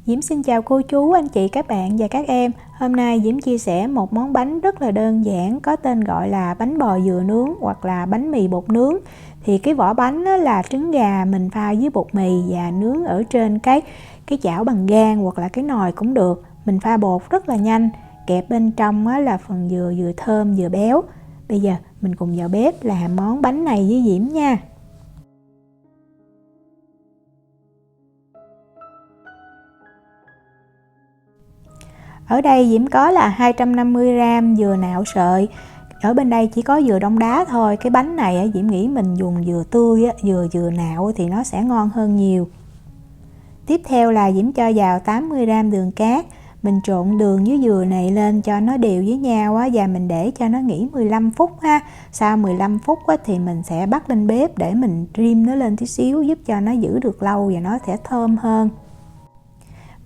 Diễm xin chào cô chú, anh chị, các bạn và các em. Hôm nay Diễm chia sẻ một món bánh rất là đơn giản có tên gọi là bánh bò dừa nướng hoặc là bánh mì bột nướng. Thì cái vỏ bánh là trứng gà mình pha với bột mì và nướng ở trên cái chảo bằng gang hoặc là cái nồi cũng được. Mình pha bột rất là nhanh, kẹp bên trong là phần dừa vừa thơm vừa béo. Bây giờ mình cùng vào bếp làm món bánh này với Diễm nha. Ở đây Diễm có là 250g dừa nạo sợi. Ở bên đây chỉ có dừa đông đá thôi. Cái bánh này Diễm nghĩ mình dùng dừa tươi, dừa nạo thì nó sẽ ngon hơn nhiều. Tiếp theo là Diễm cho vào 80g đường cát. Mình trộn đường với dừa này lên cho nó đều với nhau và mình để cho nó nghỉ 15 phút ha. Sau 15 phút thì mình sẽ bắt lên bếp để mình rim nó lên tí xíu, giúp cho nó giữ được lâu và nó sẽ thơm hơn.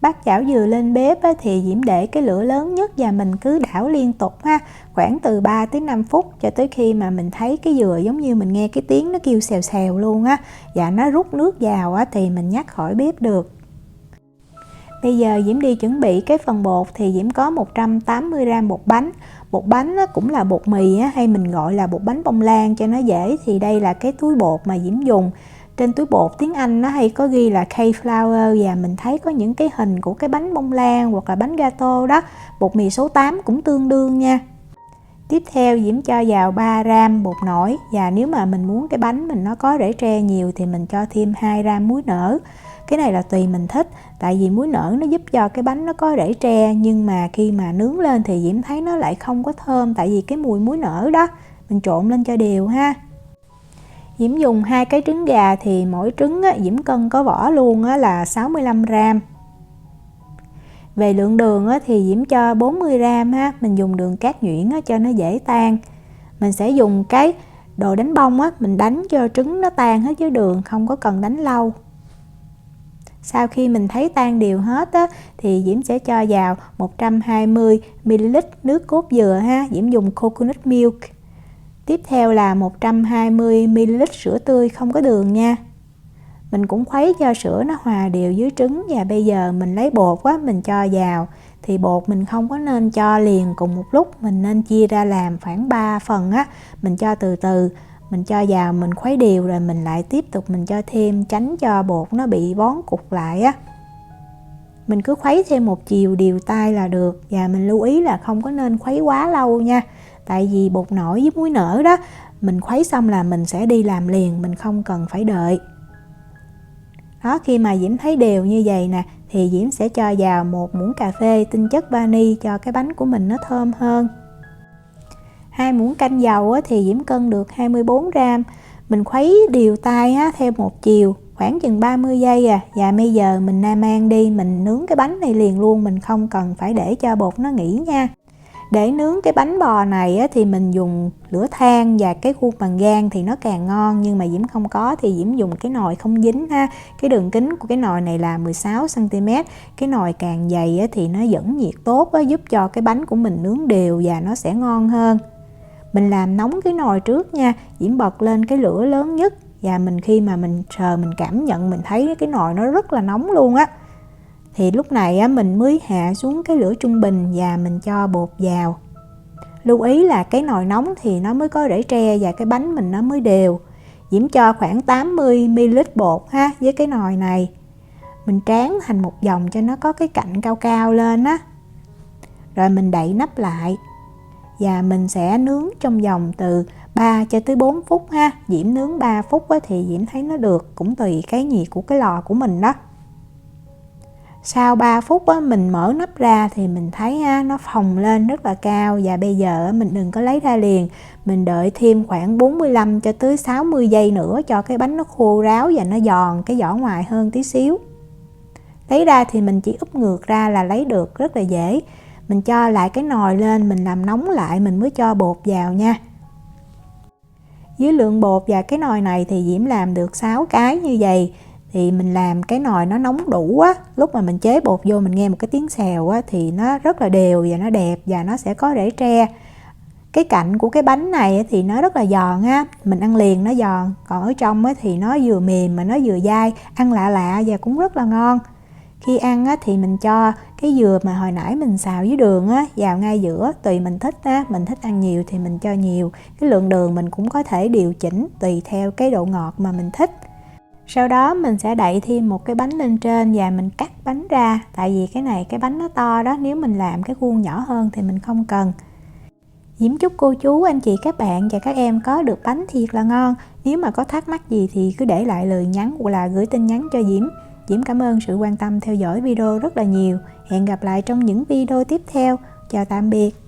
Bắt chảo dừa lên bếp thì Diễm để cái lửa lớn nhất và mình cứ đảo liên tục ha, khoảng từ 3 tới 5 phút cho tới khi mà mình thấy cái dừa giống như mình nghe cái tiếng nó kêu xèo xèo luôn á, và nó rút nước vào thì mình nhắc khỏi bếp được. Bây giờ Diễm đi chuẩn bị cái phần bột. Thì Diễm có 180g bột bánh. Bột bánh cũng là bột mì hay mình gọi là bột bánh bông lan cho nó dễ. Thì đây là cái túi bột mà Diễm dùng. Trên túi bột tiếng Anh nó hay có ghi là K-flour, và mình thấy có những cái hình của cái bánh bông lan hoặc là bánh gato đó. Bột mì số 8 cũng tương đương nha. Tiếp theo Diễm cho vào 3g bột nổi, và nếu mà mình muốn cái bánh mình nó có rễ tre nhiều thì mình cho thêm 2g muối nở. Cái này là tùy mình thích, tại vì muối nở nó giúp cho cái bánh nó có rễ tre, nhưng mà khi mà nướng lên thì Diễm thấy nó lại không có thơm, tại vì cái mùi muối nở đó. Mình trộn lên cho đều ha. Diễm dùng 2 cái trứng gà, thì mỗi trứng Diễm cân có vỏ luôn là 65g. Về lượng đường thì Diễm cho 40g ha. Mình dùng đường cát nhuyễn cho nó dễ tan. Mình sẽ dùng cái đồ đánh bông mình đánh cho trứng nó tan hết với đường, không có cần đánh lâu. Sau khi mình thấy tan đều hết thì Diễm sẽ cho vào 120ml nước cốt dừa ha. Diễm dùng coconut milk. Tiếp theo là 120ml sữa tươi không có đường nha. Mình cũng khuấy cho sữa nó hòa đều với trứng, và bây giờ mình lấy bột mình cho vào. Thì bột mình không có nên cho liền cùng một lúc, mình nên chia ra làm khoảng 3 phần mình cho từ từ. Mình cho vào, mình khuấy đều rồi mình lại tiếp tục mình cho thêm, tránh cho bột nó bị bón cục lại Mình cứ khuấy thêm một chiều đều tay là được, và mình lưu ý là không có nên khuấy quá lâu nha. Tại vì bột nổi với muối nở đó, mình khuấy xong là mình sẽ đi làm liền, mình không cần phải đợi. Đó, khi mà Diễm thấy đều như vậy nè thì Diễm sẽ cho vào 1 muỗng cà phê tinh chất vani cho cái bánh của mình nó thơm hơn. 2 muỗng canh dầu thì Diễm cân được 24g. Mình khuấy đều tay theo một chiều khoảng chừng 30 giây và bây giờ mình nam man đi, mình nướng cái bánh này liền luôn, mình không cần phải để cho bột nó nghỉ nha. Để nướng cái bánh bò này thì mình dùng lửa than và cái khuôn bằng gang thì nó càng ngon, nhưng mà Diễm không có thì Diễm dùng cái nồi không dính ha. Cái đường kính của cái nồi này là 16cm. Cái nồi càng dày thì nó dẫn nhiệt tốt giúp cho cái bánh của mình nướng đều và nó sẽ ngon hơn. Mình làm nóng cái nồi trước nha. Diễm bật lên cái lửa lớn nhất, và khi mà mình sờ mình cảm nhận, mình thấy cái nồi nó rất là nóng luôn Thì lúc này mình mới hạ xuống cái lửa trung bình và mình cho bột vào. Lưu ý là cái nồi nóng thì nó mới có rễ tre và cái bánh mình nó mới đều. Diễm cho khoảng 80ml bột ha với cái nồi này. Mình tráng thành một vòng cho nó có cái cạnh cao cao lên Rồi mình đậy nắp lại. Và mình sẽ nướng trong vòng từ 3 cho tới 4 phút ha. Diễm nướng 3 phút thì Diễm thấy nó được, cũng tùy cái nhiệt của cái lò của mình đó. Sau 3 phút mình mở nắp ra thì mình thấy nó phồng lên rất là cao, và bây giờ mình đừng có lấy ra liền. Mình đợi thêm khoảng 45 cho tới 60 giây nữa cho cái bánh nó khô ráo và nó giòn cái vỏ ngoài hơn tí xíu. Lấy ra thì mình chỉ úp ngược ra là lấy được, rất là dễ. Mình cho lại cái nồi lên, mình làm nóng lại mình mới cho bột vào nha. Với lượng bột và cái nồi này thì Diễm làm được 6 cái như vậy. Thì mình làm cái nồi nó nóng đủ lúc mà mình chế bột vô mình nghe một cái tiếng xèo thì nó rất là đều và nó đẹp và nó sẽ có rễ tre. Cái cạnh của cái bánh này thì nó rất là giòn mình ăn liền nó giòn, còn ở trong thì nó vừa mềm mà nó vừa dai, ăn lạ lạ và cũng rất là ngon. Khi ăn á, thì mình cho cái dừa mà hồi nãy mình xào với đường á, vào ngay giữa, tùy mình thích á, mình thích ăn nhiều thì mình cho nhiều. Cái lượng đường mình cũng có thể điều chỉnh tùy theo cái độ ngọt mà mình thích. Sau đó mình sẽ đậy thêm một cái bánh lên trên và mình cắt bánh ra. Tại vì cái bánh nó to đó, nếu mình làm cái khuôn nhỏ hơn thì mình không cần. Diễm chúc cô chú, anh chị, các bạn và các em có được bánh thiệt là ngon. Nếu mà có thắc mắc gì thì cứ để lại lời nhắn hoặc là gửi tin nhắn cho Diễm. Diễm cảm ơn sự quan tâm theo dõi video rất là nhiều. Hẹn gặp lại trong những video tiếp theo. Chào tạm biệt.